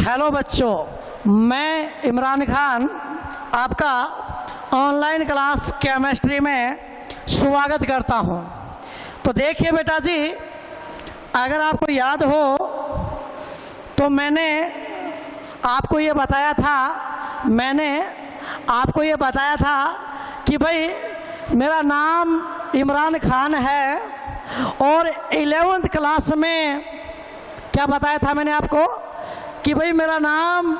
Hello बच्चों, मैं इमरान खान आपका ऑनलाइन क्लास केमिस्ट्री में स्वागत करता हूं। तो देखिए बेटा जी, अगर आपको याद हो तो मैंने आपको ये बताया था कि भाई मेरा नाम इमरान खान है और 11th क्लास में क्या बताया था मैंने आपको कि भाई मेरा नाम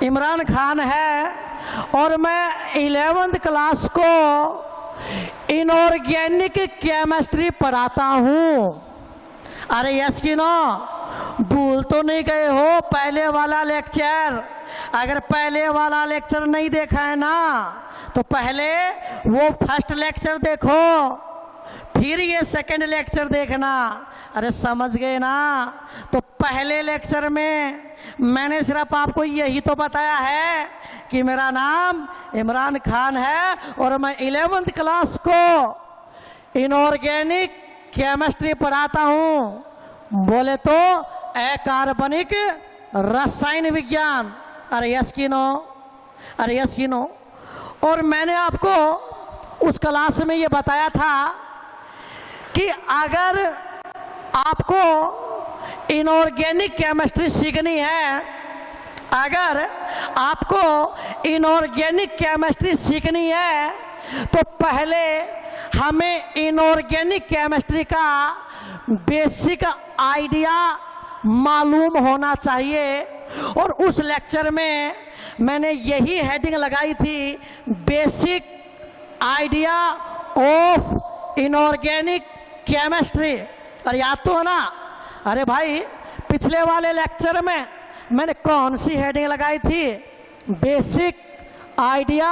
इमरान खान है और मैं 11th क्लास को इनऑर्गेनिक केमिस्ट्री पढ़ाता हूँ। अरे यस कि नो, भूल तो नहीं गए हो पहले वाला लेक्चर? अगर पहले वाला लेक्चर नहीं देखा है ना तो पहले वो फर्स्ट लेक्चर देखो, फिर ये सेकंड लेक्चर देखना। अरे समझ गए ना? तो पहले लेक्चर में मैंने सिर्फ आपको यही तो बताया है कि मेरा नाम इमरान खान है और मैं 11th क्लास को इनऑर्गेनिक केमिस्ट्री पढ़ाता हूँ। बोले तो अकार्बनिक रसायन विज्ञान। अरे यस कि नो? अरे यस कि नो? और मैंने आपको उस क्लास में ये बताया था कि अगर आपको इनऑर्गेनिक केमिस्ट्री सीखनी है, अगर आपको इनऑर्गेनिक केमिस्ट्री सीखनी है तो पहले हमें इनऑर्गेनिक केमिस्ट्री का बेसिक आइडिया मालूम होना चाहिए। और उस लेक्चर में मैंने यही हेडिंग लगाई थी, basic idea of inorganic chemistry. और याद तो है ना? अरे भाई, पिछले वाले लेक्चर में मैंने कौन सी हेडिंग लगाई थी? Basic idea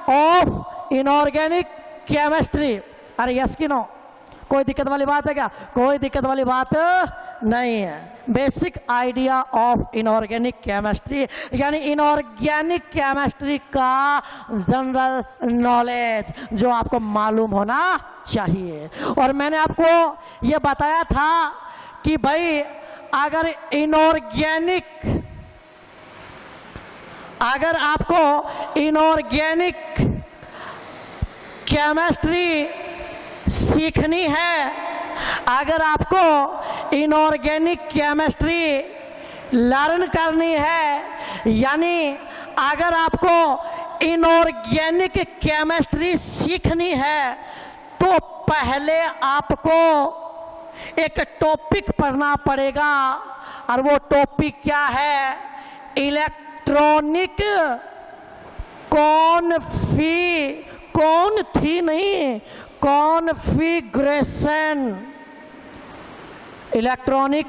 of inorganic chemistry. अरे यस कि नो? कोई दिक्कत वाली बात है क्या? कोई दिक्कत वाली बात नहीं है। Basic idea of inorganic chemistry यानी इनऑर्गेनिक केमिस्ट्री का जनरल नॉलेज जो आपको मालूम होना चाहिए। और मैंने आपको ये बताया था कि भाई अगर आपको इनऑर्गेनिक केमिस्ट्री सीखनी है, अगर आपको इनऑर्गेनिक केमिस्ट्री लर्न करनी है, यानी अगर आपको इनऑर्गेनिक केमिस्ट्री सीखनी है तो पहले आपको एक टॉपिक पढ़ना पड़ेगा। और वो टॉपिक क्या है? Electronic configuration. इलेक्ट्रॉनिक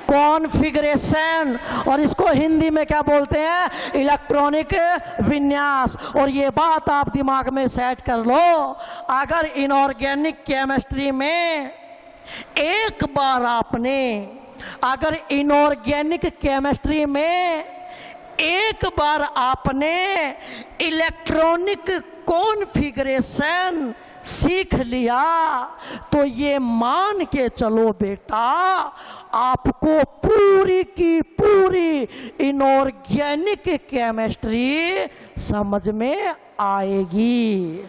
कॉन्फ़िगरेशन, और इसको हिंदी में क्या बोलते हैं? इलेक्ट्रॉनिक विन्यास। और ये बात आप दिमाग में सेट कर लो, अगर इनऑर्गेनिक केमिस्ट्री में एक बार आपने इलेक्ट्रॉनिक कॉन्फ़िगरेशन सीख लिया तो ये मान के चलो बेटा, आपको पूरी की पूरी इनऑर्गेनिक केमिस्ट्री समझ में आएगी।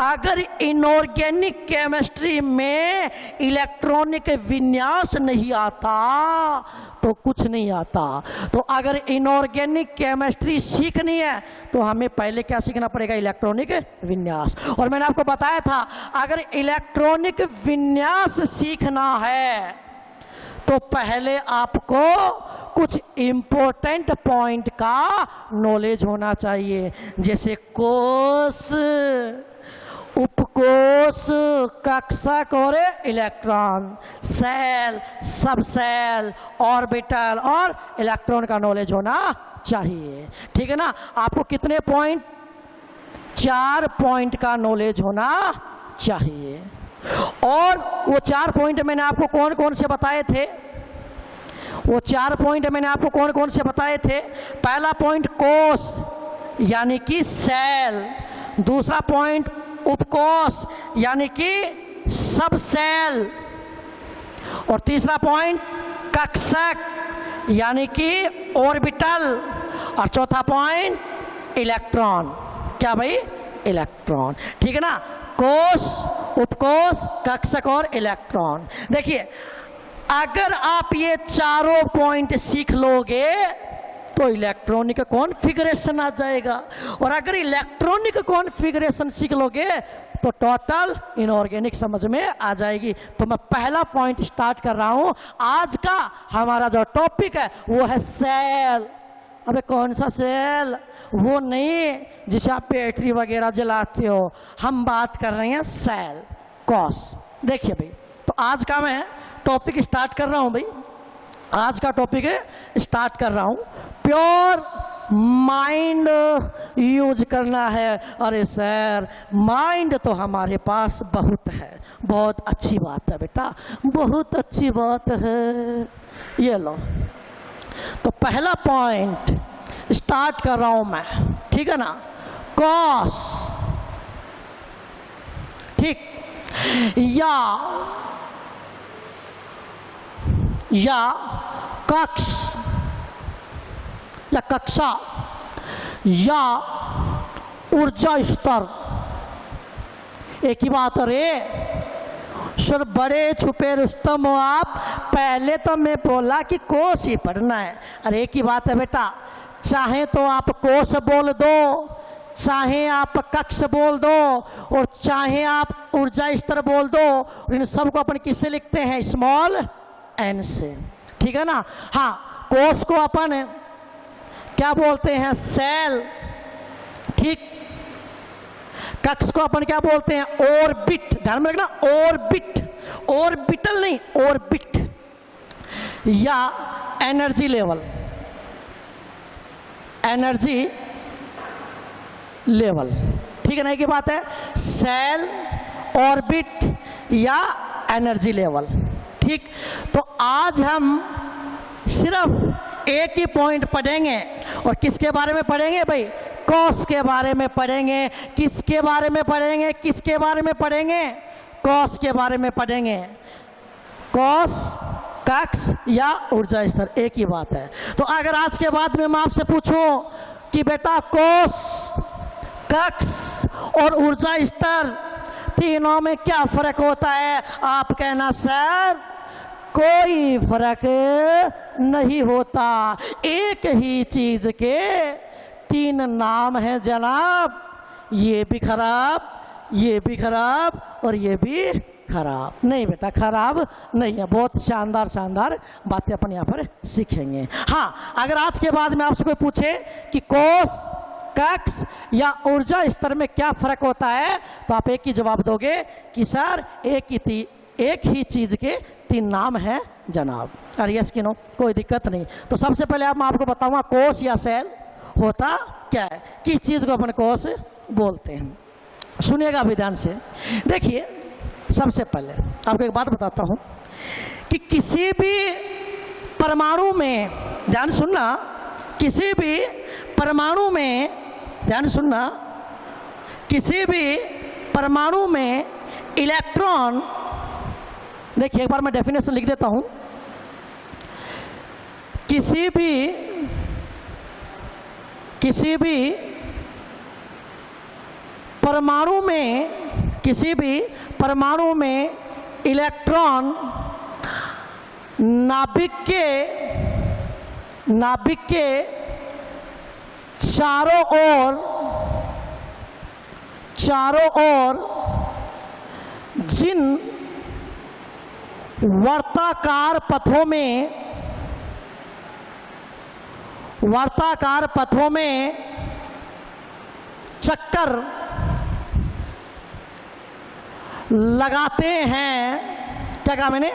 अगर इनऑर्गेनिक केमिस्ट्री में इलेक्ट्रॉनिक विन्यास नहीं आता तो कुछ नहीं आता। तो अगर इनऑर्गेनिक केमिस्ट्री सीखनी है तो हमें पहले क्या सीखना पड़ेगा? इलेक्ट्रॉनिक विन्यास। और मैंने आपको बताया था, अगर इलेक्ट्रॉनिक विन्यास सीखना है तो पहले आपको कुछ इंपॉर्टेंट पॉइंट का नॉलेज होना चाहिए, जैसे कोष, उपकोष, कक्षक और इलेक्ट्रॉन, सेल, सब सेल, ऑर्बिटल और इलेक्ट्रॉन का नॉलेज होना चाहिए। ठीक है ना? आपको कितने पॉइंट? 4 पॉइंट का नॉलेज होना चाहिए। और वो 4 पॉइंट मैंने आपको कौन कौन से बताए थे? पहला पॉइंट कोष यानी कि सेल, दूसरा पॉइंट उपकोष यानी कि सब सेल, और तीसरा पॉइंट कक्षक यानी कि ऑर्बिटल, और चौथा पॉइंट इलेक्ट्रॉन। क्या भाई? इलेक्ट्रॉन। ठीक है ना, कोश, उपकोश, कक्षक और इलेक्ट्रॉन। देखिए अगर आप ये चारों पॉइंट सीख लोगे तो इलेक्ट्रॉनिक कॉन्फ़िगरेशन आ जाएगा, और अगर इलेक्ट्रॉनिक कॉन्फ़िगरेशन सीख लोगे तो टोटल इनऑर्गेनिक समझ में आ जाएगी। तो मैं पहला पॉइंट स्टार्ट कर रहा हूं। आज का हमारा जो टॉपिक है वो है सेल। अबे कौन सा सेल? वो नहीं जिसे आप बैटरी वगैरह जलाते हो, हम बात कर रहे हैं सेल, कोश। देखिए भाई, तो आज का मैं टॉपिक स्टार्ट कर रहा हूं भाई। आज का टॉपिक स्टार्ट कर रहा हूं, प्योर माइंड यूज करना है। अरे सर माइंड तो हमारे पास बहुत है। बहुत अच्छी बात है बेटा, बहुत अच्छी बात है। ये लो, तो पहला पॉइंट स्टार्ट कर रहा हूं मैं, ठीक है ना। कॉस, ठीक, या कक्ष या कक्षा या ऊर्जा स्तर, एक ही बात। अरे सर बड़े छुपे रुस्तम हो आप, पहले तो मैं बोला कि कोश ही पढ़ना है। अरे एक ही बात है बेटा, चाहे तो आप कोश बोल दो, चाहे आप कक्ष बोल दो, और चाहे आप ऊर्जा स्तर बोल दो। इन सबको अपन किससे लिखते हैं? स्मॉल एन से, ठीक है ना। हाँ, कोश को अपन क्या बोलते हैं? सेल, ठीक। कक्ष को अपन क्या बोलते हैं? ऑर्बिट। ध्यान में रखना, ऑर्बिट, ऑर्बिटल नहीं, ऑर्बिट। या एनर्जी लेवल, एनर्जी लेवल, ठीक है ना। एक बात है, सेल, ऑर्बिट या एनर्जी लेवल, ठीक। तो आज हम सिर्फ एक ही पॉइंट पढ़ेंगे, और किसके बारे में पढ़ेंगे भाई? कोश के बारे में पढ़ेंगे। किसके बारे में पढ़ेंगे? किसके बारे में पढ़ेंगे? कोश के बारे में पढ़ेंगे। कोश, कक्ष या ऊर्जा स्तर, एक ही बात है। तो अगर आज के बाद में मैं आपसे पूछूं कि बेटा कोश, कक्ष और ऊर्जा स्तर तीनों में क्या फर्क होता है, आप कहना सर कोई फर्क नहीं होता, एक ही चीज के तीन नाम हैं जनाब। ये भी खराब, ये भी खराब और ये भी खराब। नहीं बेटा खराब नहीं है, बहुत शानदार शानदार बातें अपन यहाँ पर सीखेंगे। हाँ, अगर आज के बाद में आपसे कोई पूछे कि कोश, कक्ष या ऊर्जा स्तर में क्या फर्क होता है, तो आप एक ही जवाब दोगे कि सर एक ही चीज के तीन नाम हैं जनाब। और यस कि नो, कोई दिक्कत नहीं। तो सबसे पहले मैं आपको बताऊंगा कोश या सेल होता क्या है, किस चीज को अपन कोश बोलते हैं। सुनिएगा अभी ध्यान से। देखिए सबसे पहले आपको एक बात बताता हूं कि किसी भी परमाणु में, ध्यान सुनना, किसी भी परमाणु में, ध्यान सुनना, किसी भी परमाणु में इलेक्ट्रॉन, देखिए एक बार मैं डेफिनेशन लिख देता हूं। किसी भी परमाणु में, किसी भी परमाणु में इलेक्ट्रॉन नाभिक के चारों ओर जिन वर्ताकार पथों में चक्कर लगाते हैं, क्या कहा मैंने?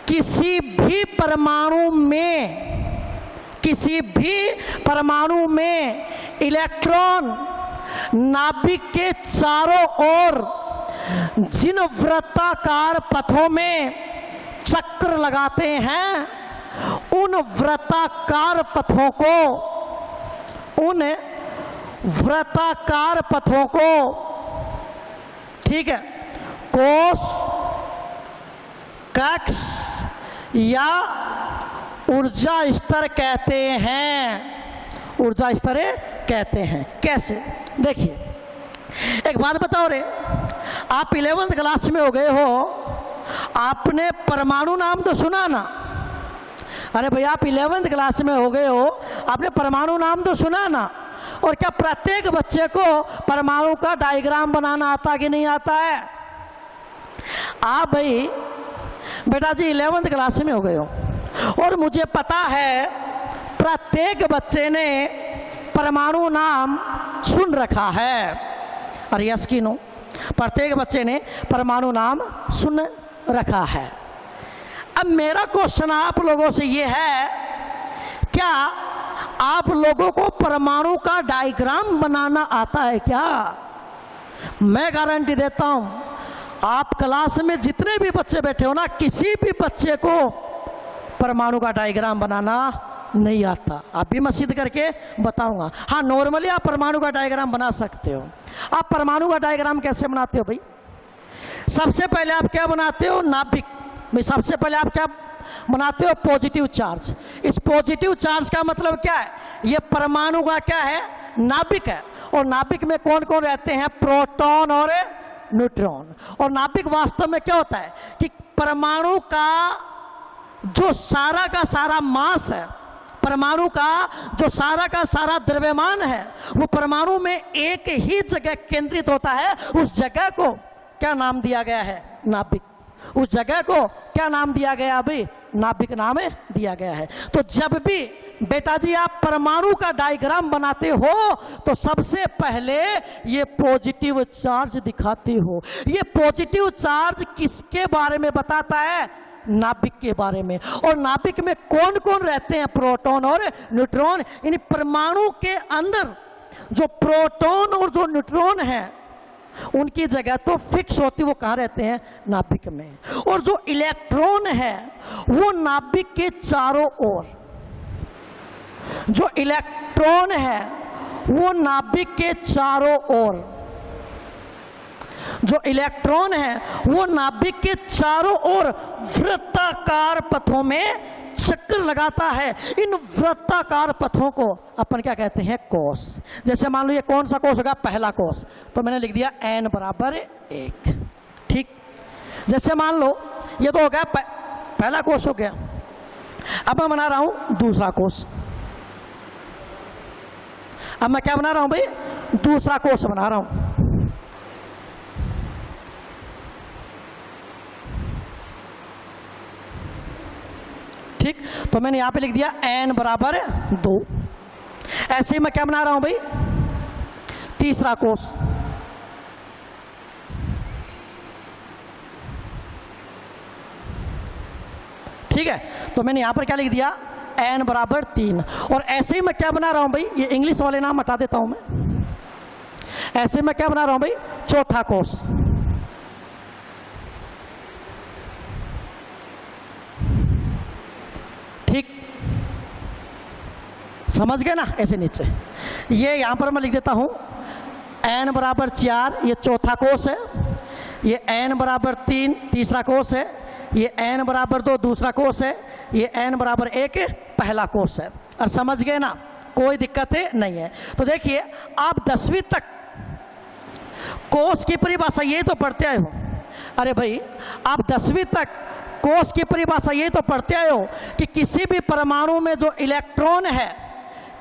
किसी भी परमाणु में इलेक्ट्रॉन नाभिक के चारों ओर जिन वृत्ताकार पथों में चक्र लगाते हैं, उन वृत्ताकार पथों को, ठीक है, कोश, कक्ष या ऊर्जा स्तर कहते हैं, ऊर्जा स्तर कहते हैं। कैसे? देखिए एक बात बताओ रे, आप 11th क्लास में हो गए हो, आपने परमाणु नाम तो सुना ना? अरे भैया आप 11th क्लास में हो गए हो, आपने परमाणु नाम तो सुना ना? और क्या प्रत्येक बच्चे को परमाणु का डायग्राम बनाना आता कि नहीं आता है? आप भाई बेटा जी 11th क्लास में हो गए हो और मुझे पता है प्रत्येक बच्चे ने परमाणु नाम सुन रखा है। और यस कि नो? प्रत्येक बच्चे ने परमाणु नाम सुन रखा है। अब मेरा क्वेश्चन आप लोगों से ये है, क्या आप लोगों को परमाणु का डायग्राम बनाना आता है क्या? मैं गारंटी देता हूं, आप क्लास में जितने भी बच्चे बैठे हो ना, किसी भी बच्चे को परमाणु का डायग्राम बनाना नहीं आता। आप भी मैं सिद्ध करके बताऊंगा। हाँ, नॉर्मली आप परमाणु का डायग्राम बना सकते हो। आप परमाणु का डायग्राम कैसे बनाते हो भाई? सबसे पहले आप क्या बनाते हो? नाभिक में सबसे पहले आप क्या बनाते हो? Positive charge. इस पॉजिटिव चार्ज का मतलब क्या है? ये परमाणु का क्या है? नाभिक है। और नाभिक में कौन कौन रहते हैं? प्रोटॉन और न्यूट्रॉन। और नाभिक वास्तव में क्या होता है कि परमाणु का जो सारा का सारा मास है, परमाणु का जो सारा का सारा द्रव्यमान है, वो परमाणु में एक ही जगह केंद्रित होता है। उस जगह को क्या नाम दिया गया है? नाभिक। उस जगह को क्या नाम दिया गया? अभी नाभिक नाम दिया गया है। तो जब भी बेटा जी आप परमाणु का डायग्राम बनाते हो तो सबसे पहले ये पॉजिटिव चार्ज दिखाते हो। ये पॉजिटिव चार्ज किसके बारे में बताता है? नाभिक के बारे में। और नाभिक में कौन कौन रहते हैं? प्रोटॉन और न्यूट्रॉन। इन परमाणु के अंदर जो प्रोटॉन और जो न्यूट्रॉन है उनकी जगह तो फिक्स होती, वो कहाँ रहते हैं? नाभिक में। और जो इलेक्ट्रॉन है वो नाभिक के चारों ओर, जो इलेक्ट्रॉन है वो नाभिक के चारों ओर, जो इलेक्ट्रॉन है वो नाभिक के चारों ओर वृत्ताकार पथों में चक्कर लगाता है। इन वृत्ताकार पथों को अपन क्या कहते हैं? कोष। जैसे मान लो ये कौन सा कोष होगा? पहला कोष। तो मैंने लिख दिया n बराबर 1। ठीक। जैसे मान लो ये तो हो गया पहला कोष हो गया। अब मैं बना रहा हूं दूसरा कोष। अब मैं क्या बना रहा हूं भाई? दूसरा कोष बना रहा हूं। ठीक। तो मैंने यहां पे लिख दिया n बराबर 2। ऐसे ही मैं क्या बना रहा हूं भाई? तीसरा कोष। ठीक है। तो मैंने यहां पर क्या लिख दिया? n बराबर 3। और ऐसे ही मैं क्या बना रहा हूं भाई? ये इंग्लिश वाले नाम हटा देता हूं मैं। ऐसे मैं क्या बना रहा हूं भाई? चौथा कोष। ठीक। समझ गए ना? ऐसे नीचे ये यहां पर मैं लिख देता हूं n बराबर 4, ये चौथा कोष है। ये n बराबर 3 तीसरा कोष है। ये n बराबर 2 दूसरा कोष है। ये n बराबर 1 पहला कोष है। और समझ गए ना? कोई दिक्कत नहीं है। तो देखिए आप 10वीं तक कोष की परिभाषा ये तो पढ़ते आए हो। अरे भाई आप 10वीं तक कोष की परिभाषा ये तो पढ़ते आए हो कि किसी भी परमाणु में जो इलेक्ट्रॉन है,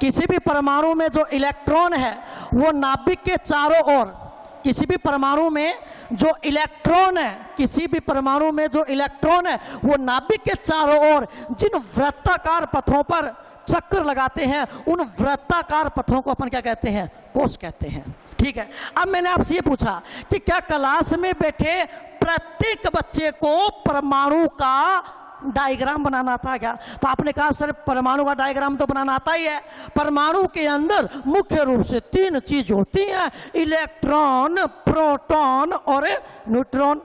किसी भी परमाणु में जो इलेक्ट्रॉन है वो नाभिक के चारों ओर, किसी भी परमाणु में जो इलेक्ट्रॉन है, किसी भी परमाणु में जो इलेक्ट्रॉन है वो नाभिक के चारों ओर जिन वृत्ताकार पथों पर चक्कर लगाते हैं, उन वृत्ताकार पथों को अपन क्या कहते हैं? कोष कहते हैं। ठीक है। अब मैंने आपसे ये पूछा कि क्या क्लास में बैठे प्रत्येक बच्चे को परमाणु का डायग्राम बनाना आता क्या? तो आपने कहा सर परमाणु का डायग्राम तो बनाना आता ही है। परमाणु के अंदर मुख्य रूप से 3 चीज होती हैं, इलेक्ट्रॉन, प्रोटॉन और न्यूट्रॉन।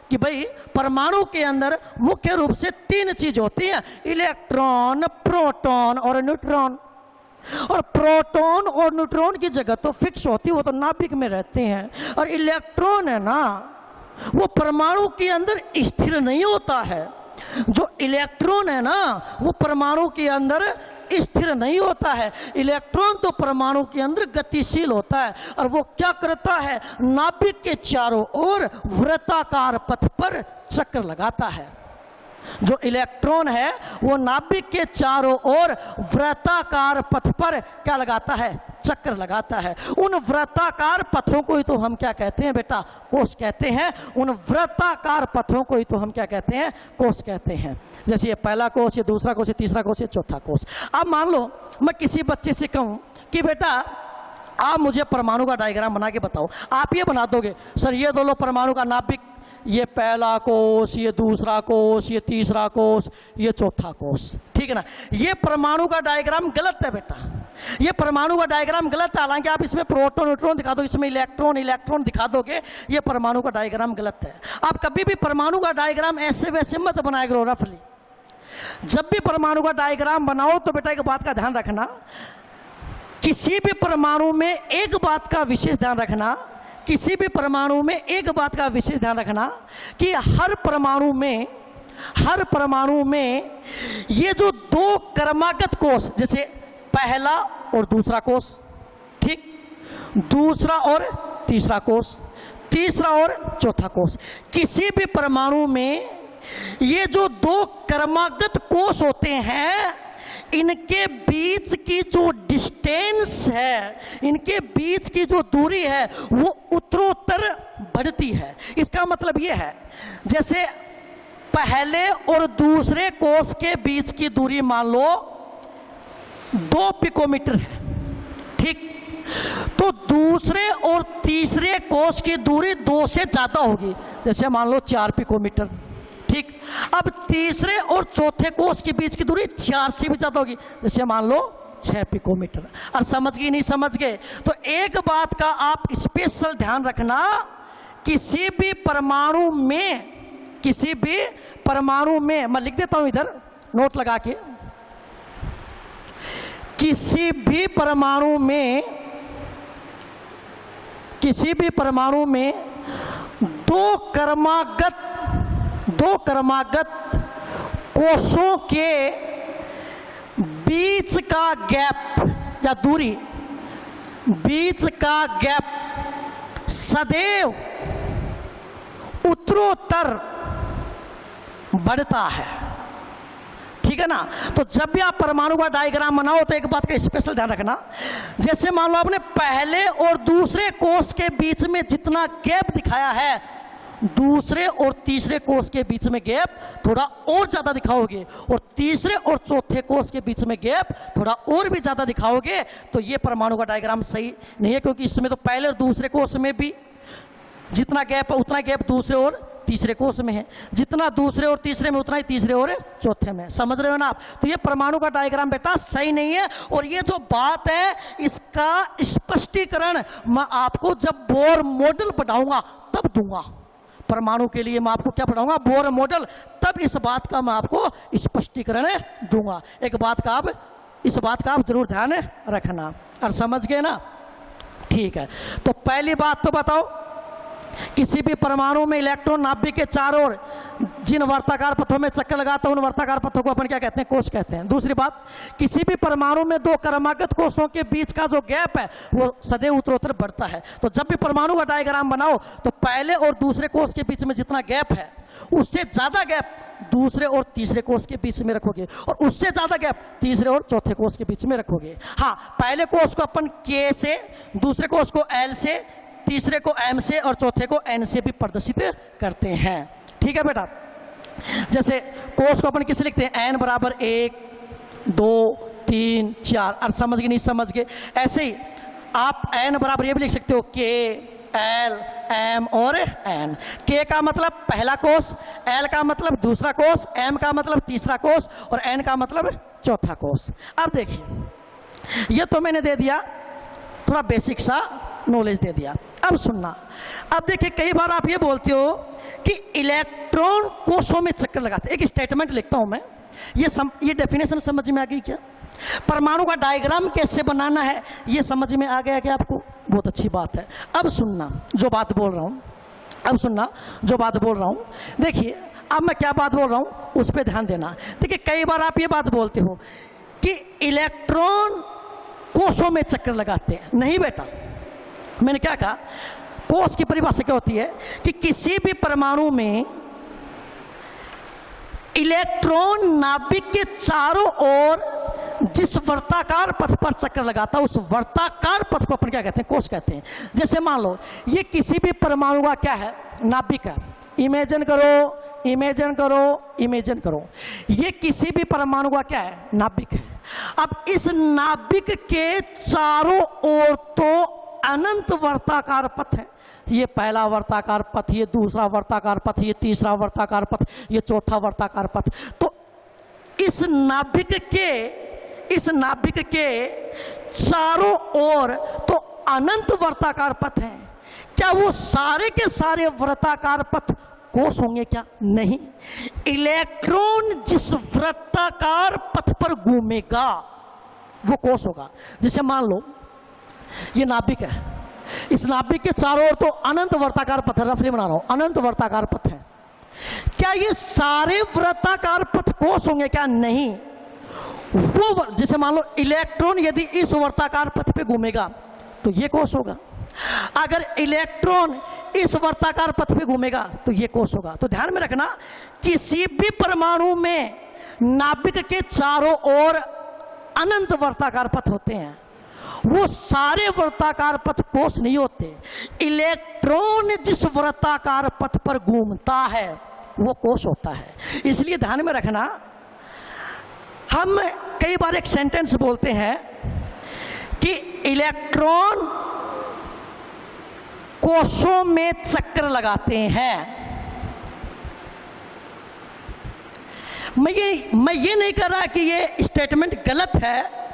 कि भाई परमाणु के अंदर मुख्य रूप से 3 चीज होती हैं, इलेक्ट्रॉन, प्रोटॉन और न्यूट्रॉन। और प्रोटॉन और न्यूट्रॉन की जगह तो फिक्स होती है, वो तो नाभिक में रहते हैं। और इलेक्ट्रॉन है ना, वो परमाणु के अंदर स्थिर नहीं होता है, जो इलेक्ट्रॉन है ना वो परमाणु के अंदर स्थिर नहीं होता है। इलेक्ट्रॉन तो परमाणु के अंदर गतिशील होता है और वो क्या करता है, नाभिक के चारों ओर वृत्ताकार पथ पर चक्कर लगाता है। जो इलेक्ट्रॉन है वो नाभिक के चारों ओर वृत्ताकार पथ पर क्या लगाता है, चक्कर लगाता है। उन वृत्ताकार पथों को ही तो हम क्या कहते हैं बेटा, कोष कहते हैं। उन वृत्ताकार पथों को ही तो हम क्या कहते हैं, कोष कहते हैं। जैसे ये पहला कोष, ये दूसरा कोष, ये तीसरा कोष, ये चौथा कोष। अब मान लो मैं किसी बच्चे से कहूं कि बेटा आप मुझे परमाणु का डायग्राम बना के बताओ, आप ये बना दोगे सर ये दो लो परमाणु का नाभिक, ये पहला कोष, ये दूसरा कोष, ये तीसरा कोष, ये चौथा कोष, ठीक है ना। ये परमाणु का डायग्राम गलत है बेटा, ये परमाणु का डायग्राम गलत है। हालांकि आप इसमें प्रोटॉन न्यूट्रॉन दिखा दो, इसमें इलेक्ट्रॉन इलेक्ट्रॉन दिखा दोगे, ये परमाणु का डायग्राम गलत है। आप कभी भी परमाणु का डायग्राम ऐसे वैसे मत बनाया करो रफली। जब भी परमाणु का डायग्राम बनाओ तो बेटा एक बात का ध्यान रखना, किसी भी परमाणु में एक बात का विशेष ध्यान रखना, किसी भी परमाणु में एक बात का विशेष ध्यान रखना कि हर परमाणु में ये जो दो क्रमागत कोष, जैसे पहला और दूसरा कोष, ठीक, दूसरा और तीसरा कोष, तीसरा और चौथा कोष, किसी भी परमाणु में ये जो दो क्रमागत कोष होते हैं इनके बीच की जो डिस्टेंस है, इनके बीच की जो दूरी है वो उत्तरोत्तर बढ़ती है। इसका मतलब ये है जैसे पहले और दूसरे कोष के बीच की दूरी मान लो 2 पिकोमीटर है, ठीक, तो दूसरे और तीसरे कोष की दूरी 2 से ज्यादा होगी, जैसे मान लो 4 पिकोमीटर, ठीक। अब तीसरे और चौथे कोष के बीच की दूरी 4 से भी ज्यादा होगी, जैसे मान लो 6 पिकोमीटर। और समझ गए नहीं समझ गए? तो एक बात का आप स्पेशल ध्यान रखना, किसी भी परमाणु में मैं लिख देता हूं इधर नोट लगा के, किसी भी परमाणु में दो क्रमागत कोषों के बीच का गैप या दूरी, बीच का गैप सदैव उत्तरोत्तर बढ़ता है, ठीक है ना। तो जब भी आप परमाणु का डायग्राम बनाओ तो एक बात का स्पेशल ध्यान रखना, जैसे मान लो आपने पहले और दूसरे कोष के बीच में जितना गैप दिखाया है, दूसरे और तीसरे कोष के बीच में गैप थोड़ा और ज्यादा दिखाओगे और तीसरे और चौथे कोष के बीच में गैप थोड़ा और भी ज्यादा दिखाओगे, तो ये परमाणु का डायग्राम सही नहीं है, क्योंकि इसमें तो पहले और दूसरे कोष में भी जितना गैप है उतना गैप दूसरे और तीसरे कोष में है, जितना दूसरे और तीसरे में उतना ही तीसरे और चौथे में। समझ रहे हो ना आप? तो ये परमाणु का डायग्राम बेटा सही नहीं है। और ये जो बात है इसका स्पष्टीकरण मैं आपको जब बोर मॉडल पढ़ाऊंगा तब दूंगा। परमाणु के लिए मैं आपको क्या पढ़ाऊंगा? Bohr model. तब इस बात का मैं आपको स्पष्टीकरण दूंगा। इस बात का आप जरूर ध्यान रखना। और समझ गए ना? ठीक है। तो पहली बात तो बताओ, किसी भी परमाणु में इलेक्ट्रॉन नाभिक के चारों ओर जिन वर्ताकार पथों में चक्कर लगाता है उन वर्ताकार पथों को अपन क्या कहते हैं? कोष कहते हैं। दूसरी बात, किसी भी परमाणु में दो क्रमागत कोषों के बीच का जो गैप है वो सदैव उत्तरोत्तर बढ़ता है। तो जब भी परमाणु का डायग्राम बनाओ तो पहले और दूसरे कोष के बीच में जितना गैप है उससे ज्यादा गैप दूसरे और तीसरे कोष के बीच में रखोगे और उससे ज्यादा गैप तीसरे और चौथे कोष के बीच में रखोगे। हाँ, पहले कोष को अपन K से, दूसरे कोष को L से, तीसरे को M से और चौथे को N से भी प्रदर्शित करते हैं। ठीक है बेटा? जैसे कोष को अपन किसे लिखते हैं? N बराबर 1, 2, 3, 4। और समझ गए नहीं समझ गए? ऐसे ही आप N बराबर ये भी लिख सकते हो K, L, M और N। K का मतलब पहला कोष, L का मतलब दूसरा कोष, M का मतलब तीसरा कोष और N का मतलब चौथा कोष। अब देखिए, ये तो मैंने दे दिया थोड़ा बेसिक सा नॉलेज दे दिया। अब सुनना, अब देखिए कई बार आप ये बोलते हो कि इलेक्ट्रॉन कोषों में चक्कर लगाते। एक स्टेटमेंट लिखता हूं मैं, ये डेफिनेशन समझ में आ गई क्या? परमाणु का डायग्राम कैसे बनाना है ये समझ में आ गया क्या आपको? बहुत अच्छी बात है। अब सुनना जो बात बोल रहा हूं, देखिए अब मैं क्या बात बोल रहा हूं उस पर ध्यान देना। देखिए कई बार आप ये बात बोलते हो कि इलेक्ट्रॉन कोषों में चक्कर लगाते हैं। नहीं बेटा, मैंने क्या कहा, कोष की परिभाषा क्या होती है कि किसी भी परमाणु में इलेक्ट्रॉन नाभिक के चारों ओर जिस वर्ताकार पथ पर चक्कर लगाता है उस वर्ताकार पथ को अपन क्या कहते हैं, कोष कहते हैं। जैसे मान लो ये किसी भी परमाणु का क्या है, नाभिक है। इमेजिन करो, इमेजिन करो, इमेजिन करो, ये किसी भी परमाणु का क्या है, नाभिक है। अब इस नाभिक के चारों ओर तो अनंत वर्ताकार पथ है। ये पहला वर्ताकार पथ, ये दूसरा वर्ताकार पथ, ये तीसरा वर्ताकार पथ, ये चौथा वर्ताकार पथ। तो इस नाभिक के चारों ओर तो अनंत वर्ताकार पथ है। क्या वो सारे के सारे वर्ताकार पथ कोष होंगे क्या? नहीं। इलेक्ट्रॉन जिस वृत्ताकार पथ पर घूमेगा वो कोष होगा। जैसे मान लो ये नाभिक है, इस नाभिक के चारों ओर तो अनंत वर्ताकार पथ है, रफली बना रहा हूं, अनंत वर्ताकार पथ है। क्या ये सारे वृत्ताकार पथ कोष होंगे क्या? नहीं। वो जैसे मान लो इलेक्ट्रॉन यदि इस वर्ताकार पथ पे घूमेगा तो ये कोष होगा, अगर इलेक्ट्रॉन इस वर्ताकार पथ पे घूमेगा तो ये कोष होगा। तो ध्यान में रखना, किसी भी परमाणु में नाभिक के चारों ओर अनंत वर्ताकार पथ होते हैं, वो सारे वर्ताकार पथ कोष नहीं होते। इलेक्ट्रॉन जिस वर्ताकार पथ पर घूमता है वो कोष होता है। इसलिए ध्यान में रखना, हम कई बार एक सेंटेंस बोलते हैं कि इलेक्ट्रॉन कोषों में चक्कर लगाते हैं। मैं ये नहीं कर रहा कि ये स्टेटमेंट गलत है,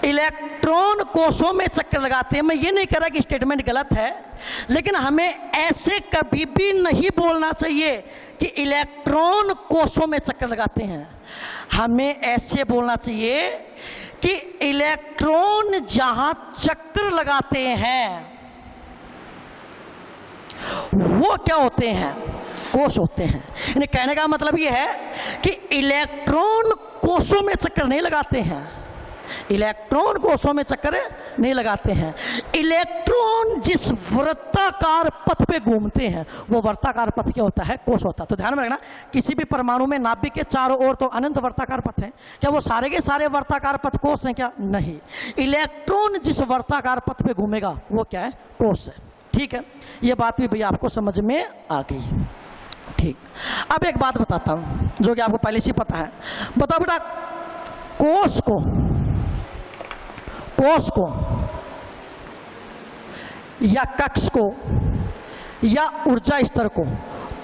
इलेक्ट्रॉन कोषों में चक्कर लगाते हैं, मैं ये नहीं कह रहा कि स्टेटमेंट गलत है, लेकिन हमें ऐसे कभी भी नहीं बोलना चाहिए कि इलेक्ट्रॉन कोषों में चक्कर लगाते हैं। हमें ऐसे बोलना चाहिए कि इलेक्ट्रॉन जहां चक्कर लगाते हैं वो क्या होते हैं, कोष होते हैं। यानी कहने का मतलब ये है कि इलेक्ट्रॉन कोषों में चक्कर नहीं लगाते हैं, इलेक्ट्रॉन कोषों में चक्कर नहीं लगाते हैं। इलेक्ट्रॉन जिस वृत्ताकार पथ पे घूमते हैं वो वर्ताकार पथ क्या होता है, कोष होता है। तो ध्यान में रखना, किसी भी परमाणु में नाभिक के चारों ओर तो अनंत वर्ताकार पथ है, क्या वो सारे के सारे वर्ताकार पथ कोष हैं क्या? नहीं। इलेक्ट्रॉन जिस वर्ताकार पथ पे घूमेगा वो क्या है, कोष है। ठीक है, ये बात भी भैया आपको समझ में आ गई। ठीक, अब एक बात बताता हूं जो कि आपको पहले से पता है। बताओ बेटा, कोष को या कक्ष को या ऊर्जा स्तर को,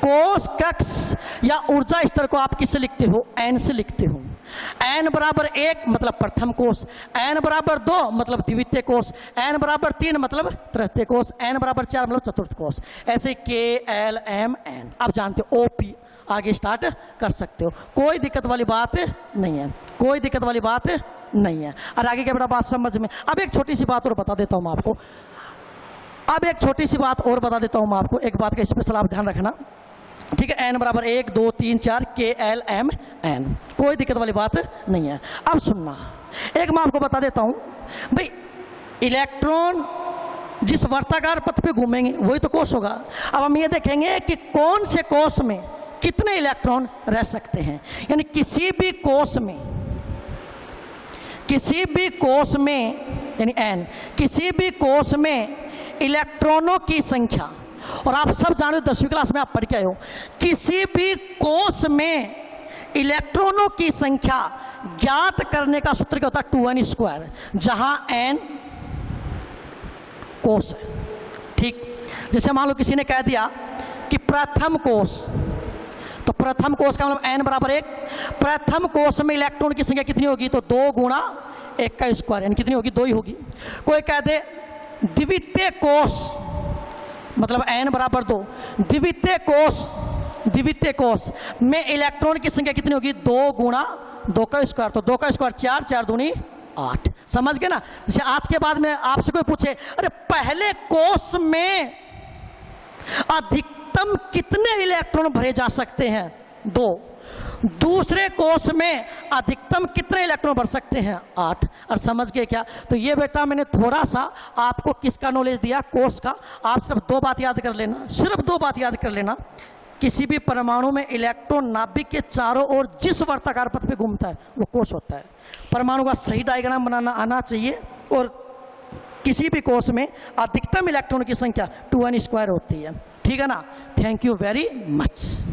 कोष, कक्ष या ऊर्जा स्तर को आप किससे लिखते हो? n से लिखते हो। n बराबर 1 मतलब प्रथम कोष, n बराबर 2 मतलब द्वितीय कोष, n बराबर 3 मतलब तृतीय कोष, n बराबर 4 मतलब चतुर्थ कोष। ऐसे K L M N आप जानते हो, OP आगे स्टार्ट कर सकते हो। कोई दिक्कत वाली बात नहीं है, कोई दिक्कत वाली बात नहीं है। और आगे क्या बेटा बात समझ में? अब एक छोटी सी बात और बता देता हूं मैं आपको, एक बात का स्पेशल आप ध्यान रखना। ठीक है, n बराबर 1 2 3 4 K L M N, कोई दिक्कत वाली बात नहीं है। अब सुनना, एक मैं आपको बता देता हूं भाई, इलेक्ट्रॉन जिस वर्ताकार पथ पे घूमेंगे वही तो कोष होगा। अब हम ये देखेंगे कि कौन से कोष में कितने इलेक्ट्रॉन रह सकते हैं। यानी किसी भी कोष में यानी n, किसी भी कोष में इलेक्ट्रॉनों की संख्या, और आप सब जानो 10वीं क्लास में आप पढ़ के आए हो, किसी भी कोष में इलेक्ट्रॉनों की संख्या ज्ञात करने का सूत्र क्या होता है? 2n², जहां n कोष है। ठीक, जैसे मान लो किसी ने कह दिया कि प्रथम कोष, तो प्रथम कोष का मतलब n बराबर 1, प्रथम कोष में इलेक्ट्रॉन की संख्या कितनी होगी? तो 2 गुणा 1 का स्क्वायर, यानी कितनी होगी? 2 ही होगी। कोई कह दे द्वितीय कोष मतलब n बराबर 2, द्वितीय कोष में इलेक्ट्रॉन की संख्या कितनी होगी? 2 गुणा 2 का स्क्वायर, तो 2 का स्क्वायर 4, 4 दूनी 8। समझ गए ना? जैसे आज के बाद में आपसे कोई पूछे, अरे पहले कोष में अधिकतम कितने इलेक्ट्रॉन भरे जा सकते हैं? 2। दूसरे कोष में अधिकतम कितने इलेक्ट्रॉन भर सकते हैं? 8। और समझ गए क्या? तो ये बेटा मैंने थोड़ा सा आपको किसका नॉलेज दिया? कोष का। आप सिर्फ 2 बात याद कर लेना, सिर्फ 2 बात याद कर लेना। किसी भी परमाणु में इलेक्ट्रॉन नाभिक के चारों ओर जिस वर्ताकार पथ पे घूमता है वो कोष होता है। परमाणु का सही डायग्राम बनाना आना चाहिए। और किसी भी कोष में अधिकतम इलेक्ट्रॉन की संख्या 2n² होती है। ठीक है ना? Thank you very much.